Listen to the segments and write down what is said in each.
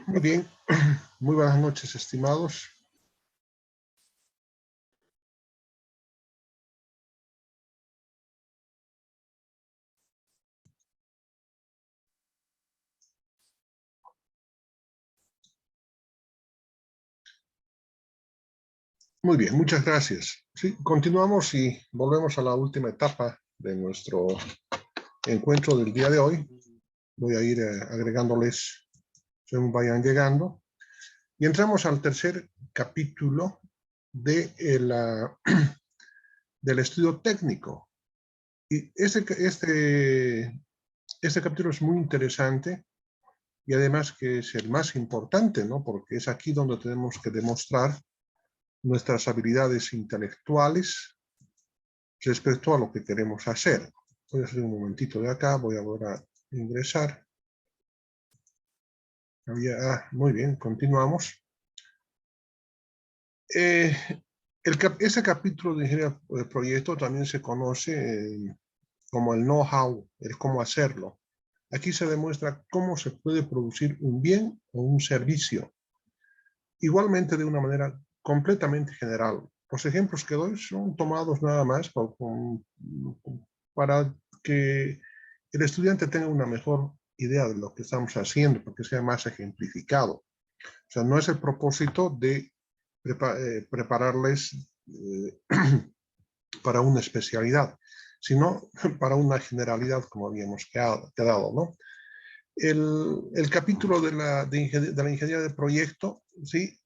Muy bien, muy buenas noches, estimados. Muy bien, muchas gracias. Sí, continuamos y volvemos a la última etapa de nuestro encuentro del día de hoy. Voy a ir agregándoles según vayan llegando. Y entramos al tercer capítulo de del estudio técnico. Y este capítulo es muy interesante y además que es el más importante, ¿no? Porque es aquí donde tenemos que demostrar nuestras habilidades intelectuales respecto a lo que queremos hacer. Voy a hacer un momentito de acá, voy a volver a ingresar. Muy bien, continuamos. Este capítulo de ingeniería de proyecto también se conoce como el know-how, el cómo hacerlo. Aquí se demuestra cómo se puede producir un bien o un servicio, igualmente de una manera completamente general. Los ejemplos que doy son tomados nada más para que el estudiante tenga una mejor idea de lo que estamos haciendo, porque sea más ejemplificado. O sea, no es el propósito de prepararles para una especialidad, sino para una generalidad, como habíamos quedado, ¿no? El capítulo de la ingeniería de proyecto, ¿sí?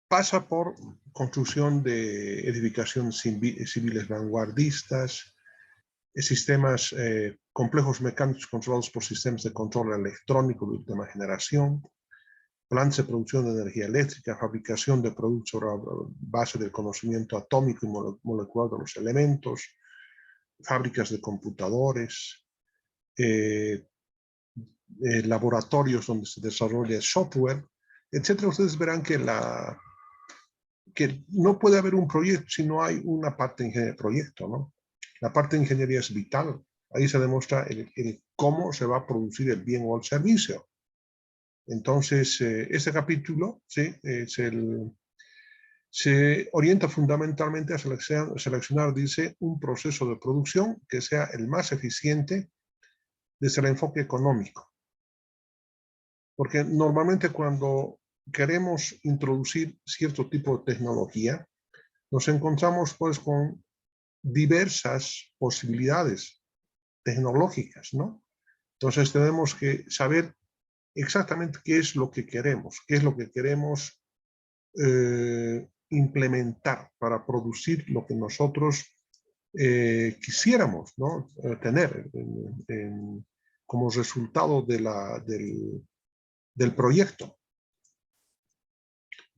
Pasa por construcción de edificaciones civiles vanguardistas, sistemas complejos mecánicos controlados por sistemas de control electrónico de última generación, planes de producción de energía eléctrica, fabricación de productos sobre la base del conocimiento atómico y molecular de los elementos, fábricas de computadores, laboratorios donde se desarrolla software, etcétera. Ustedes verán que no puede haber un proyecto si no hay una parte de ingeniería de proyecto, ¿no? La parte de ingeniería es vital. Ahí se demuestra el cómo se va a producir el bien o el servicio. Entonces, este capítulo, ¿sí? Se orienta fundamentalmente a seleccionar, dice, un proceso de producción que sea el más eficiente desde el enfoque económico. Porque normalmente cuando queremos introducir cierto tipo de tecnología, nos encontramos pues con diversas posibilidades tecnológicas, ¿no? Entonces tenemos que saber exactamente qué es lo que queremos implementar para producir lo que nosotros quisiéramos, ¿no? Tener como resultado del proyecto.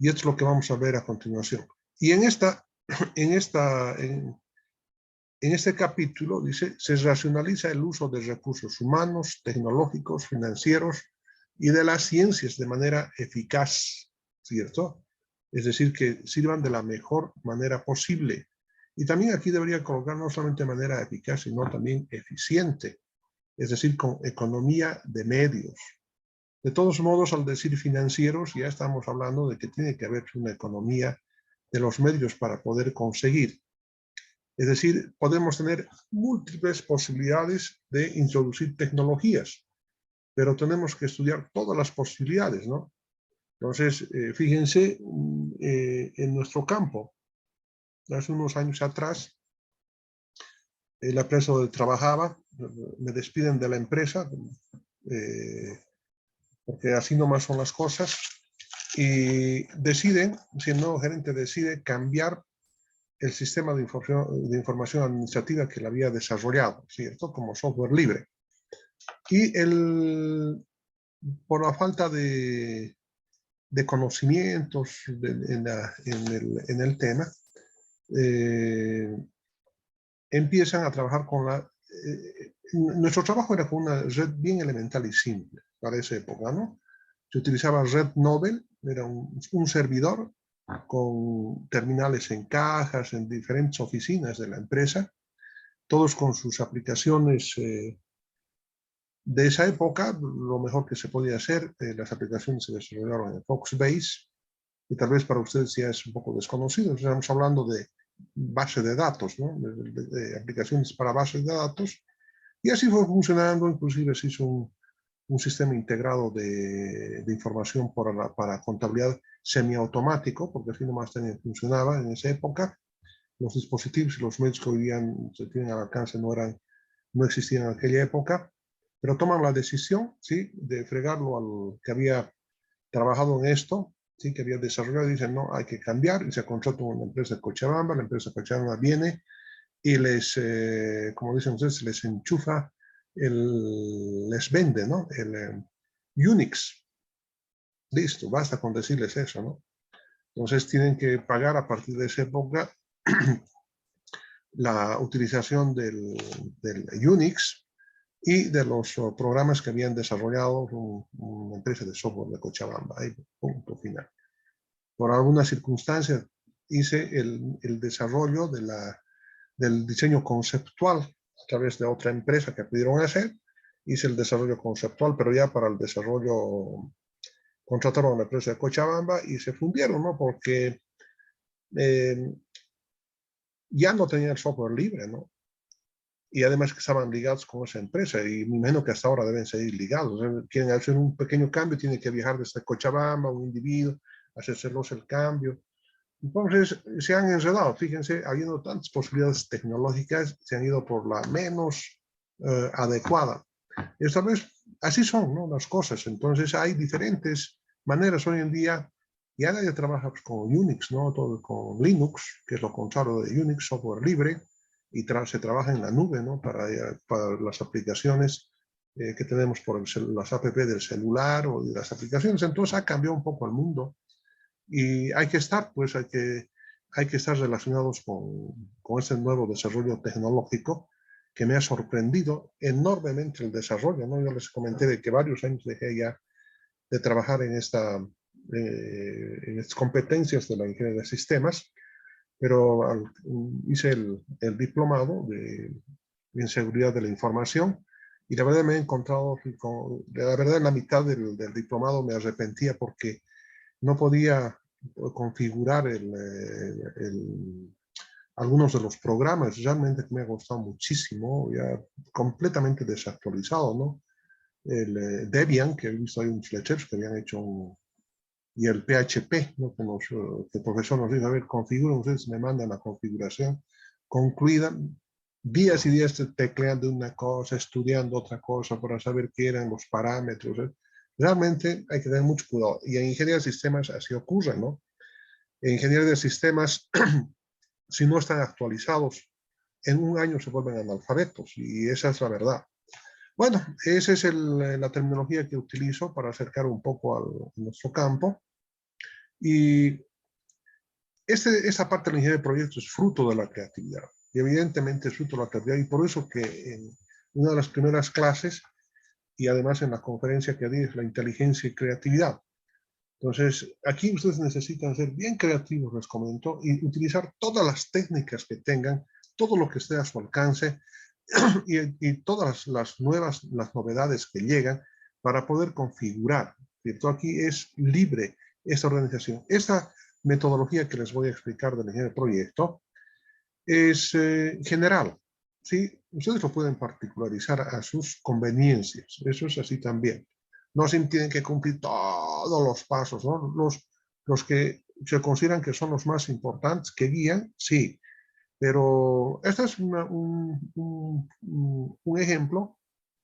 Y esto es lo que vamos a ver a continuación. Y en este capítulo, dice, se racionaliza el uso de recursos humanos, tecnológicos, financieros y de las ciencias de manera eficaz, ¿cierto? Es decir, que sirvan de la mejor manera posible. Y también aquí debería colocar no solamente de manera eficaz, sino también eficiente, es decir, con economía de medios. De todos modos, al decir financieros, ya estamos hablando de que tiene que haber una economía de los medios para poder conseguir. Es decir, podemos tener múltiples posibilidades de introducir tecnologías, pero tenemos que estudiar todas las posibilidades, ¿no? Entonces, fíjense en nuestro campo. Hace unos años atrás, la empresa donde trabajaba, me despiden de la empresa, porque así nomás son las cosas, y deciden, si el nuevo gerente decide cambiar el sistema de información administrativa que le había desarrollado, ¿cierto? Como software libre. Y por la falta de conocimientos en el tema, empiezan a trabajar con nuestro trabajo era con una red bien elemental y simple para esa época, ¿no? Se utilizaba Red Nobel, era un servidor con terminales en cajas, en diferentes oficinas de la empresa, todos con sus aplicaciones De esa época, lo mejor que se podía hacer, las aplicaciones se desarrollaron en Foxbase, y tal vez para ustedes ya es un poco desconocido. Estamos hablando de base de datos, ¿no? De aplicaciones para bases de datos, y así fue funcionando. Inclusive se hizo un sistema integrado de información para contabilidad semiautomático, porque así nomás funcionaba en esa época. Los dispositivos y los medios que hoy día se tienen al alcance no existían en aquella época, pero toman la decisión, ¿sí?, de fregarlo al que había trabajado en esto, ¿sí?, que había desarrollado, y dicen, no, hay que cambiar, y se contrata con una empresa de Cochabamba. La empresa de Cochabamba viene y les, como dicen ustedes, les enchufa, les vende, ¿no?, el Unix. Listo, basta con decirles eso, ¿no? Entonces tienen que pagar a partir de esa época la utilización del Unix y de los programas que habían desarrollado una empresa de software de Cochabamba. Ahí, punto final. Por alguna circunstancia hice el desarrollo del diseño conceptual a través de otra empresa que pidieron hacer. Hice el desarrollo conceptual, pero ya para el desarrollo contrataron a la empresa de Cochabamba y se fundieron, ¿no? Porque ya no tenían software libre, ¿no? Y además que estaban ligados con esa empresa, y me imagino que hasta ahora deben seguir ligados. Quieren hacer un pequeño cambio, tienen que viajar desde Cochabamba, un individuo, hacérselos el cambio. Entonces se han enredado, fíjense, habiendo tantas posibilidades tecnológicas, se han ido por la menos adecuada. Y esta vez así son, ¿no?, las cosas. Entonces hay diferentes maneras hoy en día. Ya nadie trabaja con Unix, ¿no?, todo con Linux, que es lo contrario de Unix, software libre, y se trabaja en la nube, ¿no?, para las aplicaciones que tenemos por las app del celular o de las aplicaciones. Entonces ha cambiado un poco el mundo. Y hay que estar, pues hay que estar relacionados con ese nuevo desarrollo tecnológico, que me ha sorprendido enormemente el desarrollo, ¿no? Yo les comenté de que varios años dejé ya de trabajar en estas competencias de la ingeniería de sistemas, pero hice el diplomado en seguridad de la información, y la verdad me he encontrado, la verdad en la mitad del diplomado me arrepentía porque no podía configurar algunos de los programas. Realmente me ha gustado muchísimo, ya completamente desactualizado, ¿no? El Debian, que he visto ahí unos flecheros que habían hecho y el PHP, ¿no?, que el profesor nos dice, a ver, configuren ustedes, me mandan la configuración concluida, días y días tecleando una cosa, estudiando otra cosa para saber qué eran los parámetros, ¿eh? Realmente hay que tener mucho cuidado. Y en ingeniería de sistemas así ocurre, ¿no? En ingeniería de sistemas, si no están actualizados, en un año se vuelven analfabetos, y esa es la verdad. Bueno, esa es la terminología que utilizo para acercar un poco a nuestro campo. Y esta parte de la ingeniería de proyectos es fruto de la creatividad. Y evidentemente es fruto de la creatividad, y por eso que en una de las primeras clases, y además en la conferencia que di, es la inteligencia y creatividad. Entonces, aquí ustedes necesitan ser bien creativos, les comento, y utilizar todas las técnicas que tengan, todo lo que esté a su alcance, y todas las novedades que llegan para poder configurar. ¿Cierto? Aquí es libre esta organización. Esta metodología que les voy a explicar del ingeniería de proyecto es general, ¿sí? Ustedes lo pueden particularizar a sus conveniencias. Eso es así también. No se tienen que cumplir todos los pasos, ¿no? Los que se consideran que son los más importantes, que guían, sí. Pero este es un ejemplo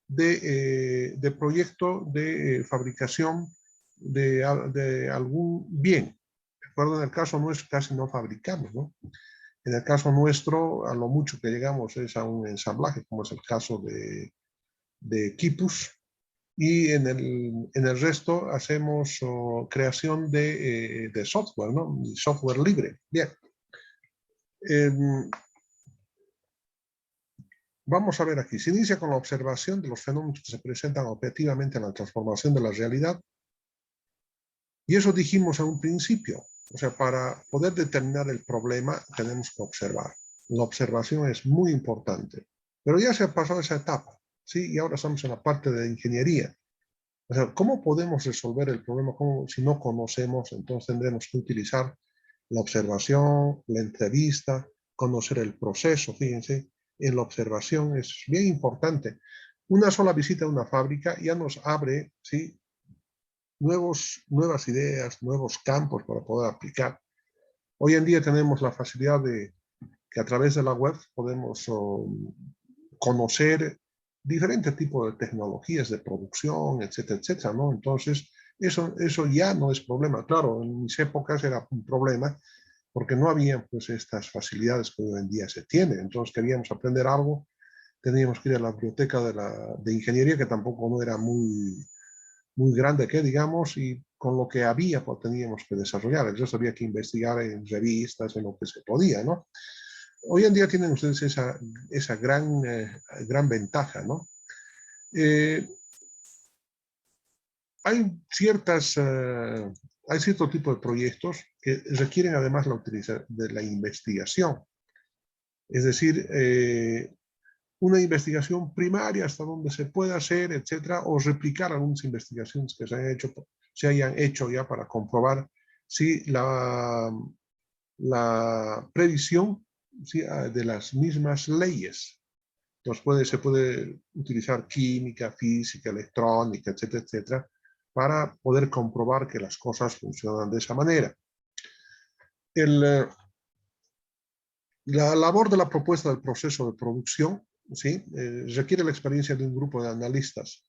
de proyecto de fabricación de algún bien. Recuerden, en el caso nuestro casi no fabricamos, ¿no? En el caso nuestro, a lo mucho que llegamos es a un ensamblaje, como es el caso de equipos, y en el resto hacemos creación de software, ¿no? Software libre. Bien. Vamos a ver aquí. Se inicia con la observación de los fenómenos que se presentan objetivamente en la transformación de la realidad. Y eso dijimos a un principio. O sea, para poder determinar el problema tenemos que observar. La observación es muy importante. Pero ya se ha pasado esa etapa. ¿sí? Y ahora estamos en la parte de ingeniería. O sea, ¿cómo podemos resolver el problema? Si no conocemos, entonces tendremos que utilizar la observación, la entrevista, conocer el proceso. Fíjense, en la observación es bien importante. Una sola visita a una fábrica ya nos abre, ¿sí?, nuevas ideas, nuevos campos para poder aplicar. Hoy en día tenemos la facilidad de que a través de la web podemos conocer diferentes tipos de tecnologías de producción, etcétera, etcétera, ¿no? Entonces, eso ya no es problema. Claro, en mis épocas era un problema porque no había pues estas facilidades que hoy en día se tienen. Entonces, queríamos aprender algo, teníamos que ir a la biblioteca de ingeniería, que tampoco no era muy grande, que digamos, y con lo que había pues, teníamos que desarrollar. Entonces, había que investigar en revistas, en lo que se podía, ¿no? Hoy en día tienen ustedes esa gran ventaja, ¿no? Eh, hay hay cierto tipo de proyectos que requieren además de la investigación. Es decir, una investigación primaria hasta donde se pueda hacer, etcétera, o replicar algunas investigaciones que se hayan hecho ya para comprobar si la previsión, ¿sí?, de las mismas leyes. Entonces se puede utilizar química, física, electrónica, etcétera, etcétera, para poder comprobar que las cosas funcionan de esa manera. La labor de la propuesta del proceso de producción, ¿sí?, requiere la experiencia de un grupo de analistas.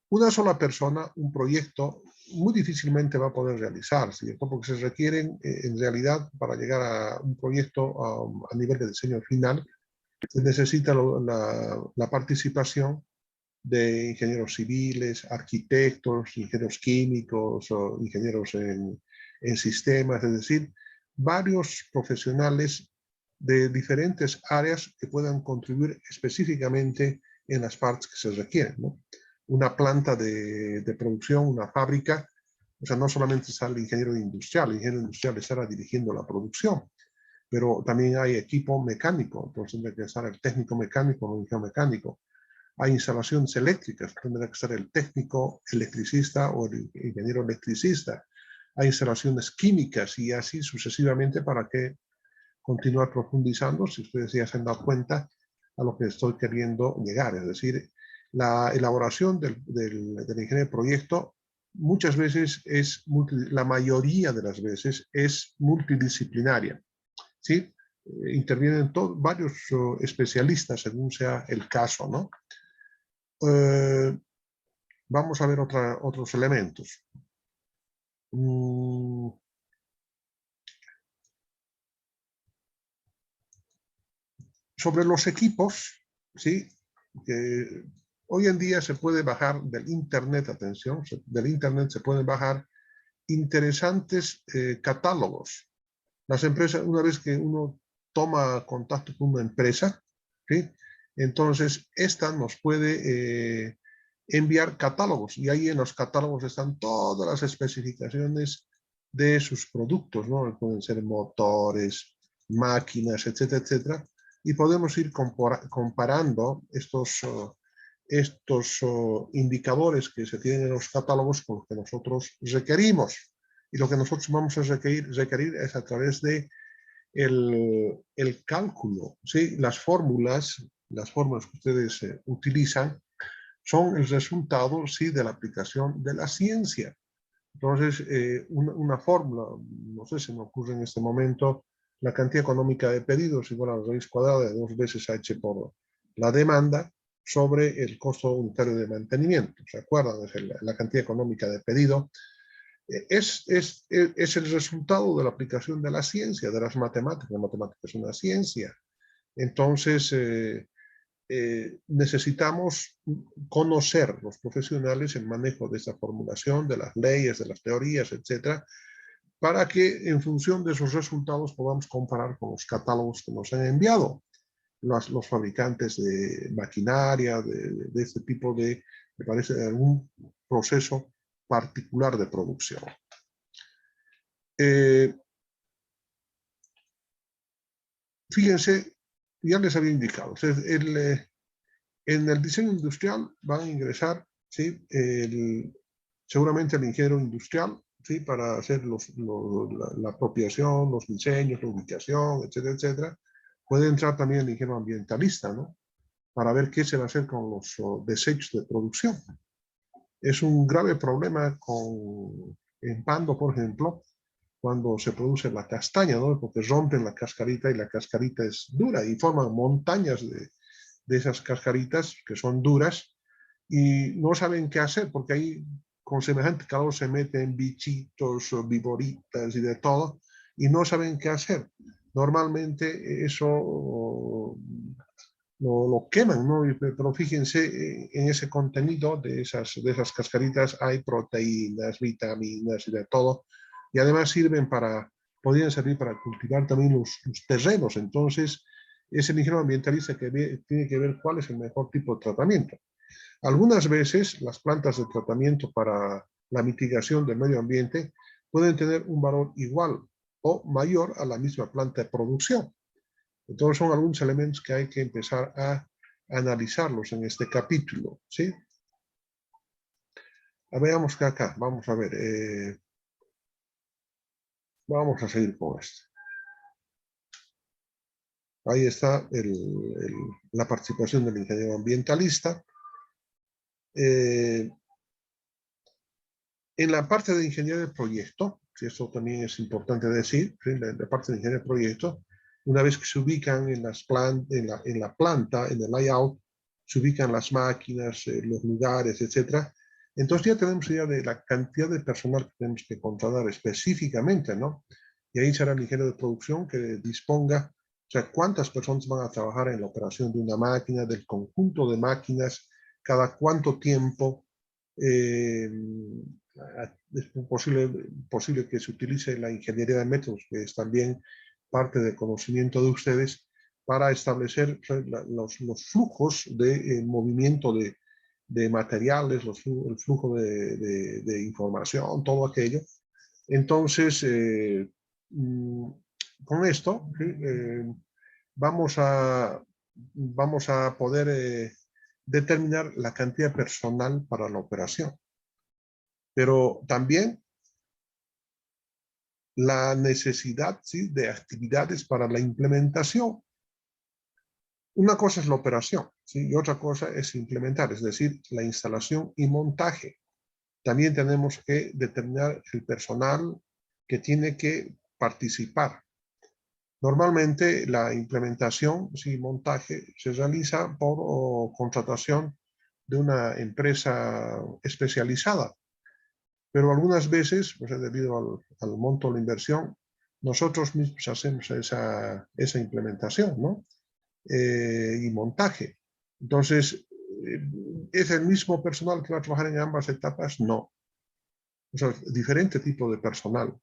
Una sola persona, un proyecto, muy difícilmente va a poder realizar, ¿cierto? Porque se requieren, en realidad, para llegar a un proyecto a nivel de diseño final, se necesita la participación de ingenieros civiles, arquitectos, ingenieros químicos o ingenieros en sistemas, es decir, varios profesionales de diferentes áreas que puedan contribuir específicamente en las partes que se requieren, ¿no? Una planta de producción, una fábrica, o sea, no solamente está el ingeniero industrial estará dirigiendo la producción, pero también hay equipo mecánico, entonces tendrá que estar el técnico mecánico o el ingeniero mecánico. Hay instalaciones eléctricas, tendrá que ser el técnico electricista o el ingeniero electricista. Hay instalaciones químicas y así sucesivamente para que continuar profundizando, si ustedes ya se han dado cuenta a lo que estoy queriendo llegar. Es decir, la elaboración del ingeniero de proyecto muchas veces la mayoría de las veces es multidisciplinaria, ¿sí? Intervienen varios especialistas según sea el caso, ¿no? Vamos a ver otros elementos. Sobre los equipos, ¿sí?, que hoy en día se puede bajar del internet, atención, del internet se pueden bajar interesantes catálogos. Las empresas, una vez que uno toma contacto con una empresa, ¿sí?, entonces esta nos puede enviar catálogos y ahí en los catálogos están todas las especificaciones de sus productos, ¿no? Pueden ser motores, máquinas, etcétera, etcétera, y podemos ir comparando estos indicadores que se tienen en los catálogos con los que nosotros requerimos. Y lo que nosotros vamos a requerir es a través de el cálculo, ¿sí? Las fórmulas que ustedes utilizan son el resultado, sí, de la aplicación de la ciencia. Entonces, una fórmula, no sé, se me ocurre en este momento, la cantidad económica de pedidos igual a la raíz cuadrada de 2 veces h por la demanda sobre el costo unitario de mantenimiento. ¿Se acuerdan? Es la cantidad económica de pedido. Es el resultado de la aplicación de la ciencia, de las matemáticas. La matemática es una ciencia. Entonces, necesitamos conocer los profesionales el manejo de esta formulación, de las leyes, de las teorías, etcétera, para que en función de esos resultados podamos comparar con los catálogos que nos han enviado los fabricantes de maquinaria, de este tipo me parece, de algún proceso particular de producción. Fíjense, ya les había indicado, En el diseño industrial van a ingresar, ¿sí? Seguramente el ingeniero industrial, ¿sí? Para hacer la apropiación, los diseños, la ubicación, etcétera, etcétera. Puede entrar también el ingeniero ambientalista, ¿no? Para ver qué se va a hacer con los desechos de producción. Es un grave problema en Pando, por ejemplo, cuando se produce la castaña, ¿no? Porque rompen la cascarita y la cascarita es dura y forman montañas de esas cascaritas que son duras y no saben qué hacer porque ahí con semejante calor se meten bichitos, viboritas y de todo y no saben qué hacer. Normalmente eso lo queman, ¿no? Pero fíjense, en ese contenido de esas cascaritas hay proteínas, vitaminas y de todo, y además podrían servir para cultivar también los terrenos. Entonces, es el ingeniero ambientalista que tiene que ver cuál es el mejor tipo de tratamiento. Algunas veces las plantas de tratamiento para la mitigación del medio ambiente pueden tener un valor igual o mayor a la misma planta de producción. Entonces son algunos elementos que hay que empezar a analizarlos en este capítulo, ¿sí? Veamos que acá, vamos a ver, vamos a seguir con esto. Ahí está la participación del ingeniero ambientalista. En la parte de ingeniería de proyecto, que eso también es importante decir, ¿sí? La parte de ingeniería de proyecto, una vez que se ubican en la planta, en el layout, se ubican las máquinas, los lugares, etc. Entonces ya tenemos idea de la cantidad de personal que tenemos que contratar específicamente, ¿no? Y ahí será el ingeniero de producción que disponga, o sea, cuántas personas van a trabajar en la operación de una máquina, del conjunto de máquinas, cada cuánto tiempo, es posible que se utilice la ingeniería de métodos, que es también parte del conocimiento de ustedes, para establecer los flujos de movimiento de materiales, el flujo de información, todo aquello. Entonces, con esto, vamos a poder determinar la cantidad personal para la operación. Pero también la necesidad, ¿sí?, de actividades para la implementación. Una cosa es la operación, ¿sí?, y otra cosa es implementar, es decir, la instalación y montaje. También tenemos que determinar el personal que tiene que participar. Normalmente la implementación y montaje se realiza por contratación de una empresa especializada. Pero algunas veces, pues, debido al monto de la inversión, nosotros mismos hacemos esa implementación, ¿no? Y montaje. Entonces, ¿es el mismo personal que va a trabajar en ambas etapas? No. O sea, diferente tipo de personal.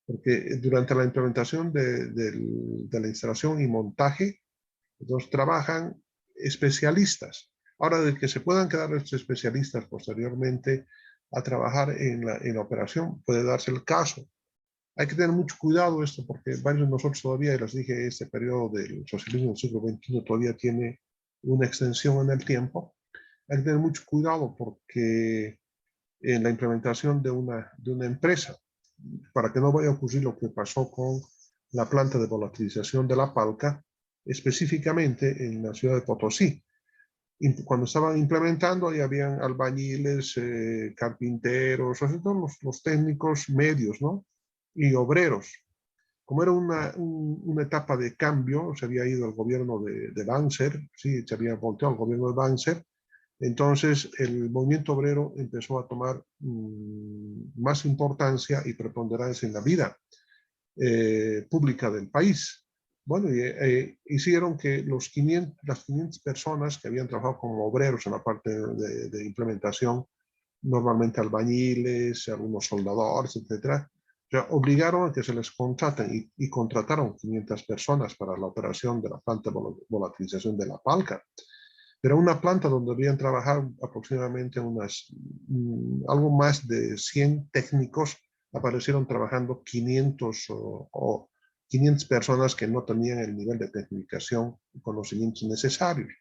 Porque durante la implementación de la instalación y montaje, entonces trabajan especialistas. Ahora, de que se puedan quedar estos especialistas posteriormente a trabajar en la operación, puede darse el caso. Hay que tener mucho cuidado esto porque varios de nosotros todavía, y les dije, este periodo del socialismo del siglo XXI todavía tiene una extensión en el tiempo. Hay que tener mucho cuidado porque en la implementación de una empresa, para que no vaya a ocurrir lo que pasó con la planta de volatilización de la Palca, específicamente en la ciudad de Potosí. Cuando estaban implementando, ahí habían albañiles, carpinteros, o sea, todos los técnicos medios, ¿no? Y obreros. Como era una etapa de cambio, se había ido el gobierno de Banzer, sí, se había volteado el gobierno de Banzer, entonces el movimiento obrero empezó a tomar más importancia y preponderancia en la vida pública del país. Bueno, hicieron que las 500 personas que habían trabajado como obreros en la parte de implementación, normalmente albañiles, algunos soldadores, etcétera, obligaron a que se les contraten y contrataron 500 personas para la operación de la planta de volatilización de la Palca. Pero una planta donde debían trabajar aproximadamente algo más de 100 técnicos, aparecieron trabajando 500 o 500 personas que no tenían el nivel de tecnificación y conocimientos necesarios.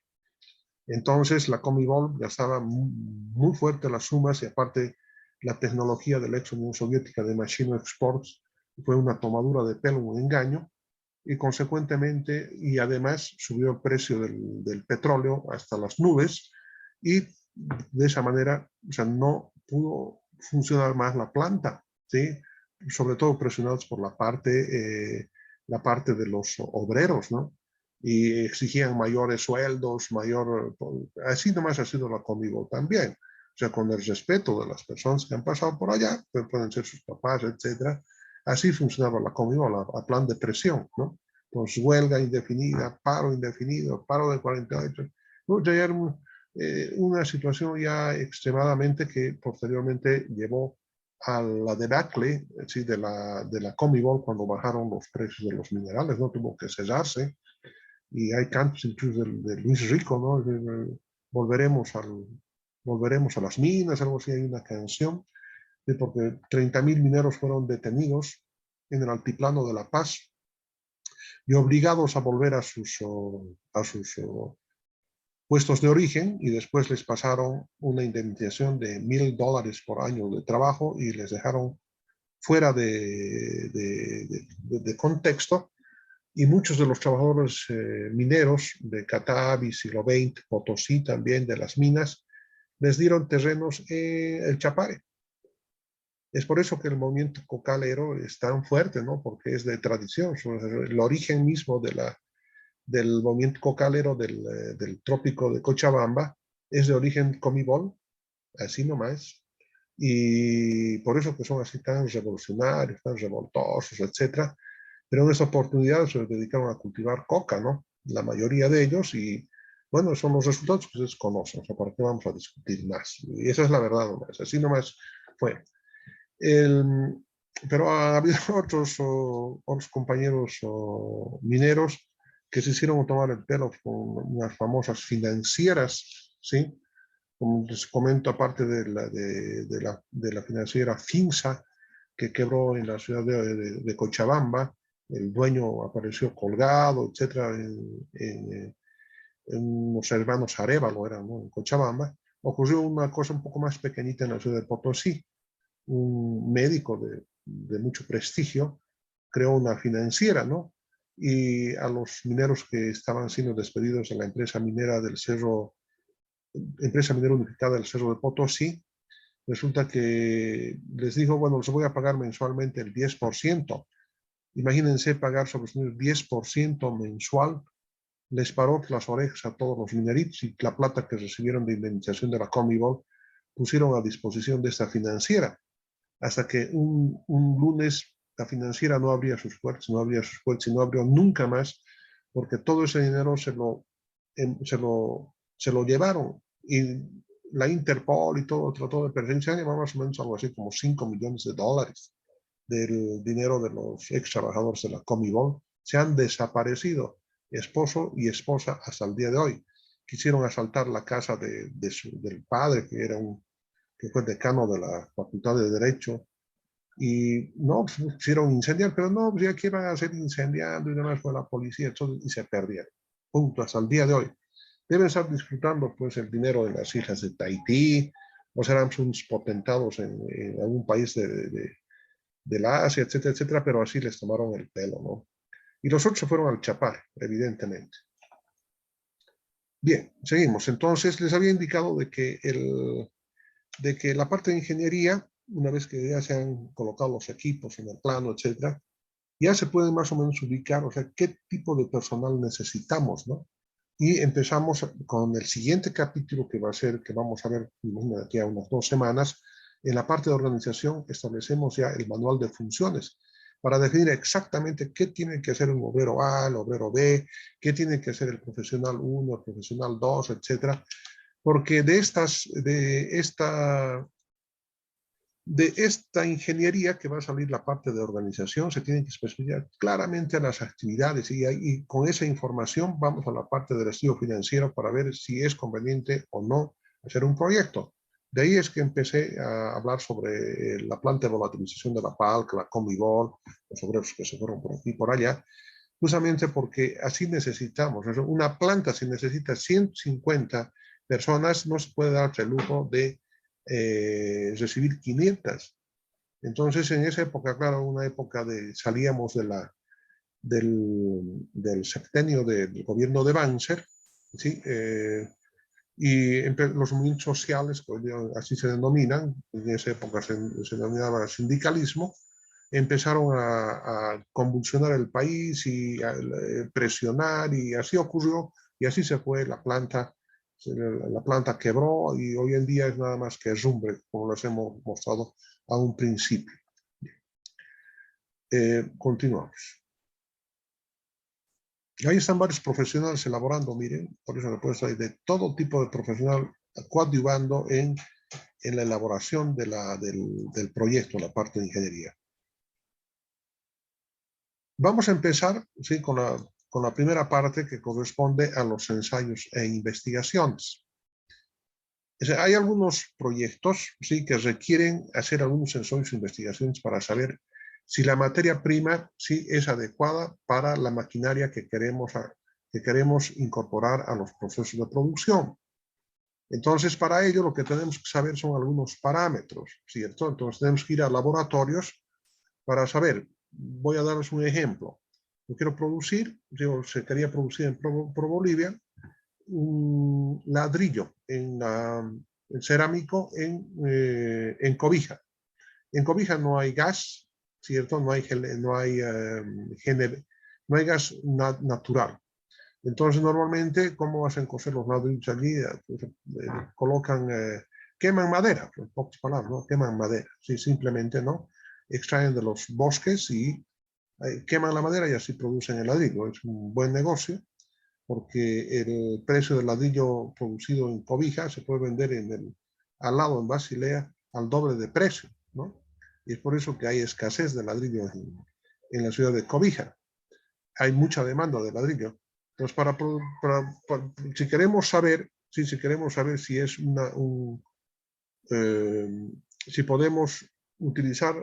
Entonces la Comibol gastaba muy fuerte las sumas y aparte la tecnología de la ex Unión Soviética de Machine Exports fue una tomadura de pelo, un engaño, y consecuentemente, y además subió el precio del petróleo hasta las nubes, y de esa manera, o sea, no pudo funcionar más la planta, ¿sí? Sobre todo presionados por la parte de los obreros, ¿no? Y exigían mayores sueldos, así nomás ha sido la Comibol también. O sea, con el respeto de las personas que han pasado por allá, pues pueden ser sus papás, etcétera. Así funcionaba la Comibol, a plan de presión, ¿no? Entonces, huelga indefinida, paro indefinido, paro de 48. ¿No? Ya era una situación ya extremadamente que posteriormente llevó a la debacle, ¿sí? de la Comibol cuando bajaron los precios de los minerales, ¿no? Tuvo que cesarse. Y hay cantos incluso de Luis Rico, ¿no? Volveremos, volveremos a las minas, algo así, hay una canción, porque 30.000 mineros fueron detenidos en el altiplano de La Paz y obligados a volver a sus puestos de origen, y después les pasaron una indemnización de $1,000 por año de trabajo y les dejaron fuera de contexto. Y muchos de los trabajadores mineros de Catavi, Siglo XX, Potosí también, de las minas, les dieron terrenos en el Chapare. Es por eso que el movimiento cocalero es tan fuerte, ¿no? Porque es de tradición. El origen mismo del movimiento cocalero del trópico de Cochabamba es de origen Comibol, así nomás. Y por eso que son así tan revolucionarios, tan revoltosos, etcétera. Pero en esa oportunidad se dedicaron a cultivar coca, ¿no? La mayoría de ellos, y bueno, son los resultados que ustedes conocen, o sea, ¿para qué vamos a discutir más? Y esa es la verdad nomás, así nomás fue. El, pero ha habido otros compañeros mineros que se hicieron tomar el pelo con unas famosas financieras, ¿sí? Como les comento, aparte de la financiera Finsa, que quebró en la ciudad de Cochabamba, el dueño apareció colgado, etcétera, en unos hermanos Arévalo, eran, ¿no? En Cochabamba. Ocurrió una cosa un poco más pequeñita en la ciudad de Potosí. Un médico de mucho prestigio creó una financiera, ¿no? Y a los mineros que estaban siendo despedidos en la empresa minera del Cerro, empresa minera unificada del Cerro de Potosí, resulta que les dijo, bueno, les voy a pagar mensualmente el 10%. Imagínense pagar sobre el 10% mensual. Les paró las orejas a todos los mineritos, y la plata que recibieron de indemnización de la Comibol pusieron a disposición de esta financiera. Hasta que un lunes la financiera no abría sus puertas, no abría sus puertas y no abrió nunca más, porque todo ese dinero se lo llevaron. Y la Interpol y todo trató de perseguir, se llevaba más o menos algo así como $5 millones del dinero de los ex trabajadores de la Comibol. Se han desaparecido esposo y esposa hasta el día de hoy. Quisieron asaltar la casa del padre, que fue decano de la Facultad de Derecho, y no, pues, quisieron incendiar, pero no, pues ya que iban a hacer incendiando y demás, fue la policía, y se perdieron. Punto, hasta el día de hoy. Deben estar disfrutando pues el dinero de las islas de Tahití, o serán unos potentados en algún país de la Asia, etcétera, etcétera, pero así les tomaron el pelo, ¿no? Y los otros se fueron al Chapar, evidentemente. Bien, seguimos. Entonces, les había indicado de que la parte de ingeniería, una vez que ya se han colocado los equipos en el plano, etcétera, ya se puede más o menos ubicar, o sea, qué tipo de personal necesitamos, ¿no? Y empezamos con el siguiente capítulo, que va a ser, que vamos a ver de aquí a unas 2 semanas. En la parte de organización establecemos ya el manual de funciones para definir exactamente qué tiene que hacer un obrero A, el obrero B, qué tiene que hacer el profesional 1, el profesional 2, etcétera. Porque de esta ingeniería que va a salir la parte de organización, se tienen que especificar claramente las actividades, y con esa información vamos a la parte del estudio financiero para ver si es conveniente o no hacer un proyecto. De ahí es que empecé a hablar sobre la planta de volatilización de la PALC, la Comibol, los obreros que se fueron por aquí y por allá, justamente porque así necesitamos. Una planta, si necesita 150 personas, no se puede darse el lujo de recibir 500. Entonces, en esa época, claro, una época de salíamos del septenio del gobierno de Banzer, ¿sí? Y los movimientos sociales, así se denominan, en esa época se denominaba sindicalismo, empezaron a convulsionar el país y a presionar, y así ocurrió, y así se fue la planta quebró, y hoy en día es nada más que rumbre, como les hemos mostrado a un principio. Continuamos. Ahí están varios profesionales elaborando, miren, por eso después hay de todo tipo de profesional coadyuvando en la elaboración del proyecto, la parte de ingeniería. Vamos a empezar, ¿sí?, con la primera parte, que corresponde a los ensayos e investigaciones. Hay algunos proyectos, ¿sí?, que requieren hacer algunos ensayos e investigaciones para saber si la materia prima, sí, es adecuada para la maquinaria que queremos incorporar a los procesos de producción. Entonces, para ello lo que tenemos que saber son algunos parámetros, ¿cierto? Entonces tenemos que ir a laboratorios para saber. Voy a darles un ejemplo. Yo quiero producir, se quería producir en Pro Bolivia, un ladrillo en cerámico en cobija. En cobija no hay gas, ¿cierto? No hay gas natural. Entonces, normalmente, ¿cómo hacen cocer los ladrillos allí? Colocan, queman madera, en pocas palabras, ¿no? Queman madera, sí, simplemente, ¿no? Extraen de los bosques y queman la madera y así producen el ladrillo. Es un buen negocio porque el precio del ladrillo producido en cobija se puede vender al lado, en Basilea, al doble de precio, ¿no? Y es por eso que hay escasez de ladrillo en la ciudad de Cobija. Hay mucha demanda de ladrillo. Entonces, si queremos saber, si es si podemos utilizar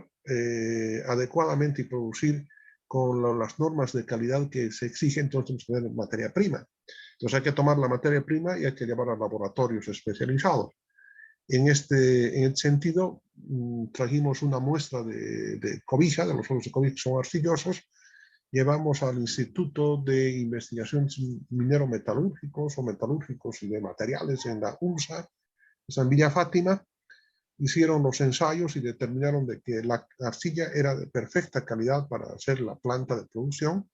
adecuadamente y producir con las normas de calidad que se exigen, entonces tenemos que tener materia prima. Entonces hay que tomar la materia prima y hay que llevar a laboratorios especializados. En este sentido, trajimos una muestra de cobija, de los suelos de cobija que son arcillosos, llevamos al Instituto de Investigaciones Minero-Metalúrgicos o Metalúrgicos y de Materiales en la UNSA, en Villa Fátima, hicieron los ensayos y determinaron de que la arcilla era de perfecta calidad para hacer la planta de producción,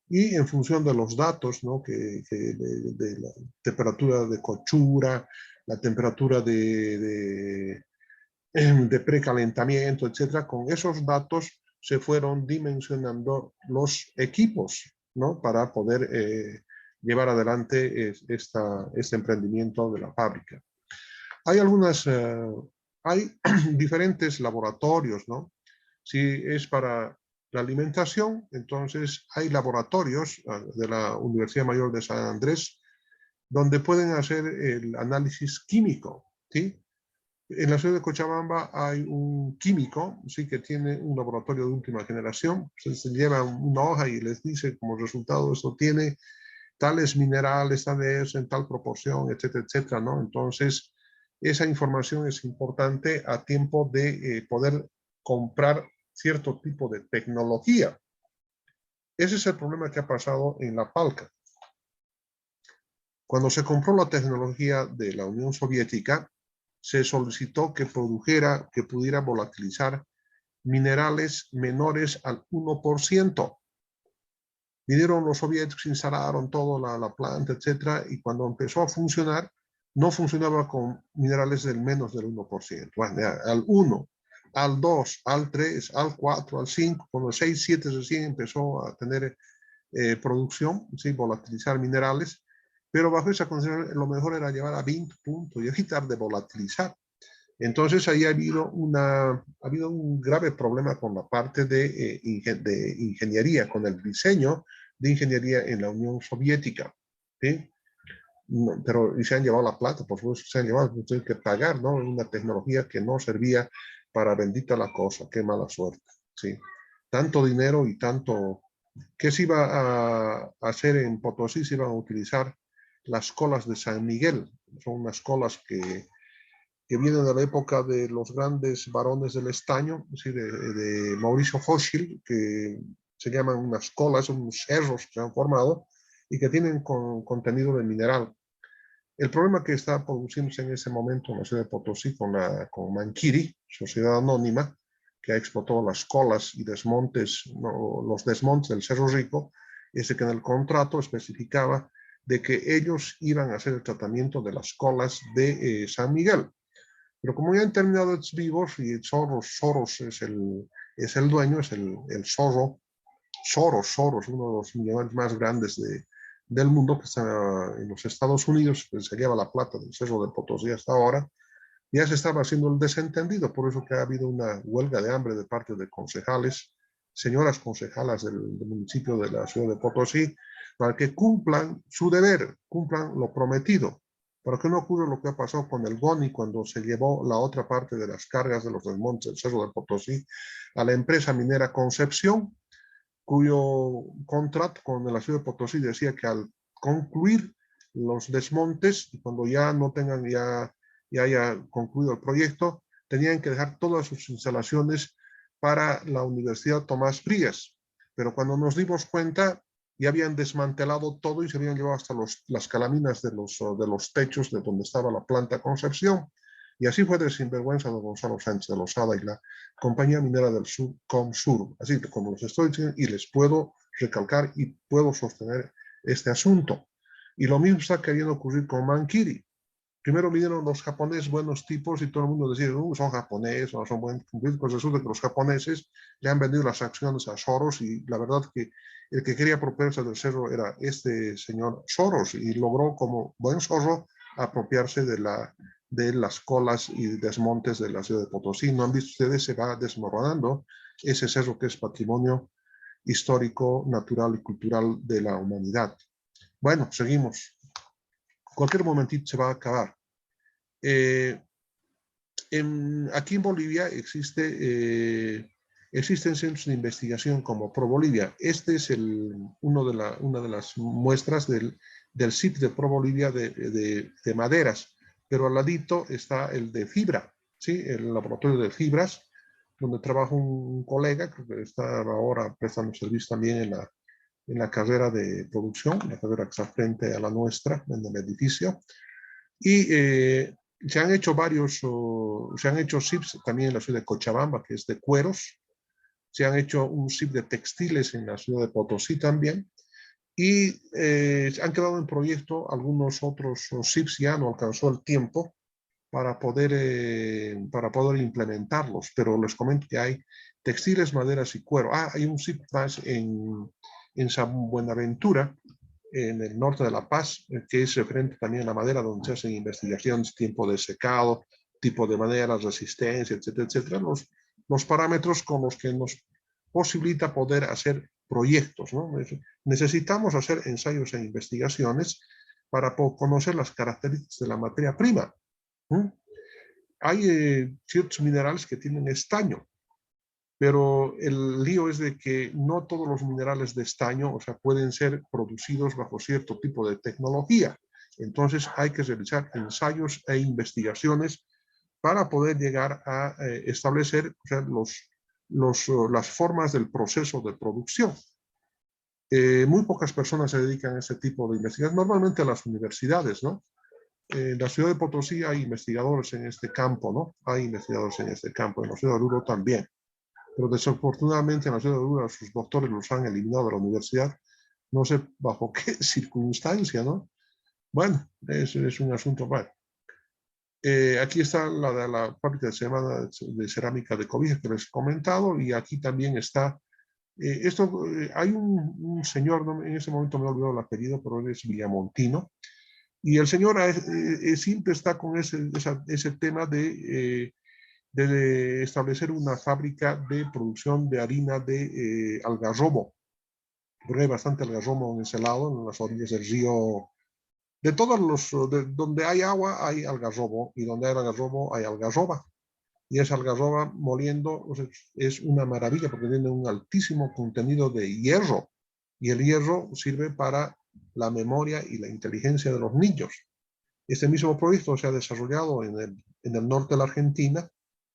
y en función de los datos, ¿no?, de la temperatura de cochura, la temperatura de precalentamiento, etcétera, con esos datos se fueron dimensionando los equipos, ¿no?, para poder llevar adelante este emprendimiento de la fábrica. Hay diferentes laboratorios, ¿no? Si es para la alimentación, entonces hay laboratorios de la Universidad Mayor de San Andrés donde pueden hacer el análisis químico, ¿sí? En la ciudad de Cochabamba hay un químico, sí, que tiene un laboratorio de última generación. Se lleva una hoja y les dice como resultado esto tiene tales minerales, tales en tal proporción, etcétera, etcétera, ¿no? Entonces, esa información es importante a tiempo de poder comprar cierto tipo de tecnología. Ese es el problema que ha pasado en la Palca. Cuando se compró la tecnología de la Unión Soviética, se solicitó que pudiera volatilizar minerales menores al 1%. Vinieron los soviéticos, instalaron toda la planta, etcétera, y cuando empezó a funcionar, no funcionaba con minerales del menos del 1%. Bueno, al 1, al 2, al 3, al 4, al 5, con los 6, 7 recién empezó a tener producción, ¿sí?, volatilizar minerales, pero bajo esa condición lo mejor era llevar a 20 puntos y evitar de volatilizar. Entonces ahí ha habido un grave problema con la parte de ingeniería, con el diseño de ingeniería en la Unión Soviética, ¿sí? No, pero y se han llevado la plata, por supuesto, se han llevado, tienen que pagar, ¿no?, una tecnología que no servía para bendita la cosa, qué mala suerte, ¿sí? Tanto dinero y tanto ¿Qué se iba a hacer en Potosí? Se iban a utilizar las colas de San Miguel. Son unas colas que vienen de la época de los grandes varones del estaño, es decir, de Mauricio Hochschild, que se llaman unas colas, unos cerros que se han formado y que tienen contenido de mineral. El problema que está produciéndose en ese momento en la ciudad de Potosí con Manquiri, sociedad anónima, que ha explotado las colas y desmontes, no, los desmontes del Cerro Rico, es que en el contrato especificaba de que ellos iban a hacer el tratamiento de las colas de San Miguel. Pero como ya han terminado los vivos y Soros es el dueño, es el zorro, Soros, uno de los millonarios más grandes del mundo, que está en los Estados Unidos, que se lleva la plata del Cerro de Potosí hasta ahora, ya se estaba haciendo el desentendido, por eso que ha habido una huelga de hambre de parte de concejales, señoras concejalas del municipio de la ciudad de Potosí, para que cumplan su deber, cumplan lo prometido, para que no ocurra lo que ha pasado con el GONI cuando se llevó la otra parte de las cargas de los desmontes del Cerro de Potosí a la empresa minera Concepción, cuyo contrato con la ciudad de Potosí decía que al concluir los desmontes y cuando ya no tengan, ya haya concluido el proyecto, tenían que dejar todas sus instalaciones para la Universidad Tomás Frías. Pero cuando nos dimos cuenta, ya habían desmantelado todo y se habían llevado hasta las calaminas de los techos de donde estaba la planta Concepción. Y así fue de sinvergüenza don Gonzalo Sánchez de Lozada y la Compañía Minera del Sur, Comsur. Así que como les estoy diciendo, y les puedo recalcar y puedo sostener este asunto. Y lo mismo está queriendo ocurrir con Manquiri. Primero vinieron los japoneses, buenos tipos, y todo el mundo decía, son japoneses, no son buenos. Pues resulta que los japoneses le han vendido las acciones a Soros, y la verdad que el que quería apropiarse del cerro era este señor Soros, y logró como buen zorro apropiarse de las colas y desmontes de la ciudad de Potosí. ¿No han visto ustedes? Se va desmoronando ese cerro que es patrimonio histórico, natural y cultural de la humanidad. Bueno, seguimos. Cualquier momentito se va a acabar. Aquí en Bolivia existen centros de investigación como ProBolivia. Este es una de las muestras del SIP de ProBolivia de maderas, pero al ladito está el de fibra, ¿sí? El laboratorio de fibras, donde trabaja un colega que está ahora prestando servicio también en la carrera de producción, la carrera que está frente a la nuestra, en el edificio. Y se han hecho se han hecho SIPs también en la ciudad de Cochabamba, que es de cueros. Se han hecho un SIP de textiles en la ciudad de Potosí también. Y han quedado en proyecto algunos otros SIPs, ya no alcanzó el tiempo para poder implementarlos. Pero les comento que hay textiles, maderas y cuero. Hay un SIP más en San Buenaventura, en el norte de La Paz, que es referente también a la madera, donde se hacen investigaciones, tiempo de secado, tipo de madera, resistencia, etcétera, etcétera, los parámetros con los que nos posibilita poder hacer proyectos, ¿no? Necesitamos hacer ensayos e investigaciones para conocer las características de la materia prima. Hay ciertos minerales que tienen estaño, pero el lío es de que no todos los minerales de estaño, o sea, pueden ser producidos bajo cierto tipo de tecnología. Entonces hay que realizar ensayos e investigaciones para poder llegar a establecer, o sea, las formas del proceso de producción. Muy pocas personas se dedican a ese tipo de investigación, normalmente a las universidades, ¿no? En la ciudad de Potosí hay investigadores en este campo, ¿no? Hay investigadores en este campo, en la ciudad de Oruro también. Pero desafortunadamente en la ciudad de Oruro sus doctores los han eliminado de la universidad, no sé bajo qué circunstancia, ¿no? Bueno, es un asunto bueno. Aquí está la fábrica de cerámica de Cobija que les he comentado, y aquí también está, hay un señor, ¿no? En ese momento me he olvidado el apellido, pero él es Villamontino, y el señor siempre está con ese tema de establecer una fábrica de producción de harina de algarrobo, porque hay bastante algarrobo en ese lado, en las orillas del río. De todos donde hay agua hay algarrobo, y donde hay algarrobo hay algarroba. Y esa algarroba moliendo, o sea, es una maravilla porque tiene un altísimo contenido de hierro. y el hierro sirve para la memoria y la inteligencia de los niños. Este mismo proyecto se ha desarrollado en el norte de la Argentina,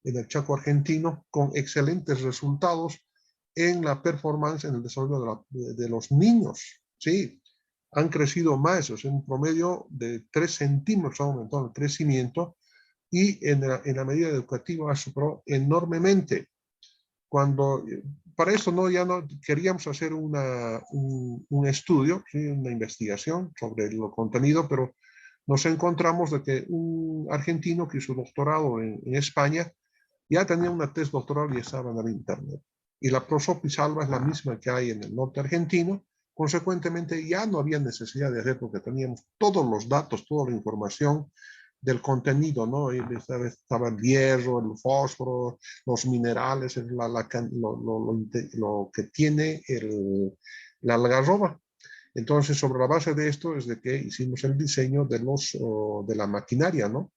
en el Chaco argentino, con excelentes resultados en la performance, en el desarrollo de los niños. Sí, han crecido más, o sea, en un promedio de 3 centímetros ha aumentado el crecimiento, y en la medida educativa ha superado enormemente. Para eso ya no queríamos hacer un estudio, ¿sí? Una investigación sobre el contenido, pero nos encontramos de que un argentino que hizo doctorado en España ya tenía una tesis doctoral y estaba en el internet. Y la prosopisalva es la misma que hay en el norte argentino. Consecuentemente, ya no había necesidad de hacer, porque teníamos todos los datos, toda la información del contenido, ¿no? Estaba el hierro, el fósforo, los minerales, lo que tiene la algarroba. Entonces, sobre la base de esto es de que hicimos el diseño de la maquinaria, ¿no?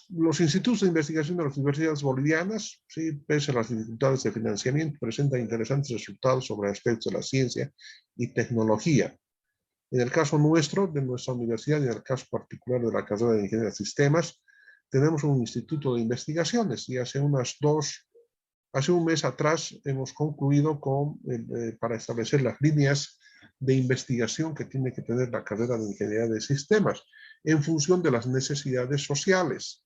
Los institutos de investigación de las universidades bolivianas, sí, pese a las dificultades de financiamiento, presentan interesantes resultados sobre aspectos de la ciencia y tecnología. En el caso nuestro, de nuestra universidad, y en el caso particular de la carrera de Ingeniería de Sistemas, tenemos un instituto de investigaciones, y hace un mes atrás hemos concluido para establecer las líneas de investigación que tiene que tener la carrera de Ingeniería de Sistemas en función de las necesidades sociales.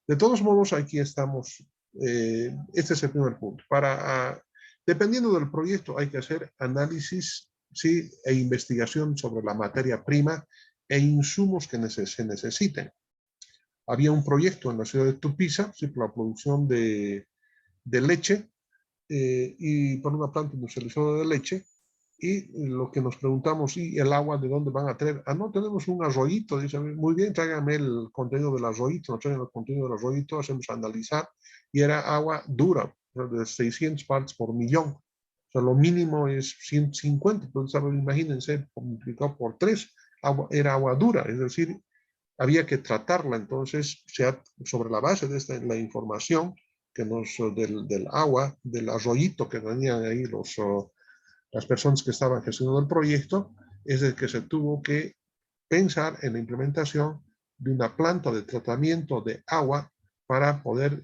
De todos modos, aquí estamos. Este es el primer punto. Dependiendo del proyecto, hay que hacer análisis, ¿sí? E investigación sobre la materia prima e insumos que se necesiten. Había un proyecto en la ciudad de Tupiza, ¿sí? Por la producción de leche, y por una planta industrializadora de leche. Y lo que nos preguntamos, ¿y el agua de dónde van a traer? No, tenemos un arroyito. Dice, muy bien, tráigame el contenido del arroyito. Nos traen el contenido del arroyito, hacemos analizar, y era agua dura, de 600 partes por millón. O sea, lo mínimo es 150. Entonces, imagínense, multiplicado por 3, era agua dura, es decir, había que tratarla. Entonces, sobre la base de la información del agua, del arroyito que tenían ahí las personas que estaban gestionando el proyecto, es de que se tuvo que pensar en la implementación de una planta de tratamiento de agua para poder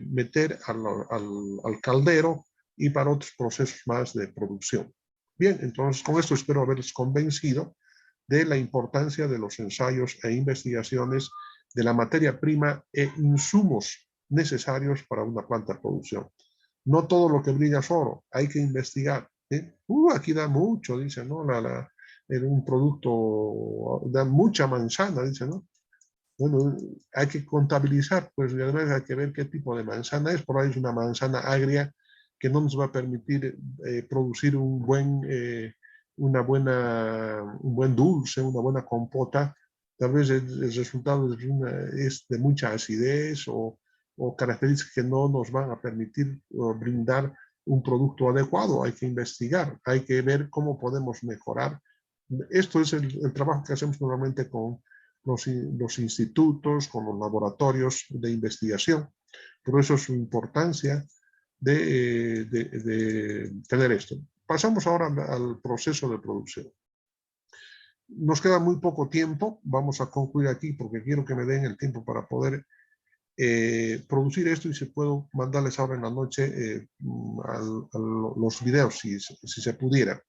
meter al caldero y para otros procesos más de producción. Bien, entonces con esto espero haberles convencido de la importancia de los ensayos e investigaciones de la materia prima e insumos necesarios para una planta de producción. No todo lo que brilla es oro, hay que investigar. Aquí da mucho, dice, ¿no? Un producto da mucha manzana, dice, ¿no? Bueno, hay que contabilizar, pues, y además hay que ver qué tipo de manzana es. Por ahí es una manzana agria que no nos va a permitir producir un buen dulce, una buena compota. Tal vez el resultado es de mucha acidez o características que no nos van a permitir brindar un producto adecuado. Hay que investigar, hay que ver cómo podemos mejorar. Esto es el trabajo que hacemos normalmente con los institutos, con los laboratorios de investigación. Por eso es su importancia de tener esto. Pasamos ahora al proceso de producción. Nos queda muy poco tiempo, vamos a concluir aquí porque quiero que me den el tiempo para poder producir esto, y si puedo mandarles ahora en la noche los videos, si se pudiera.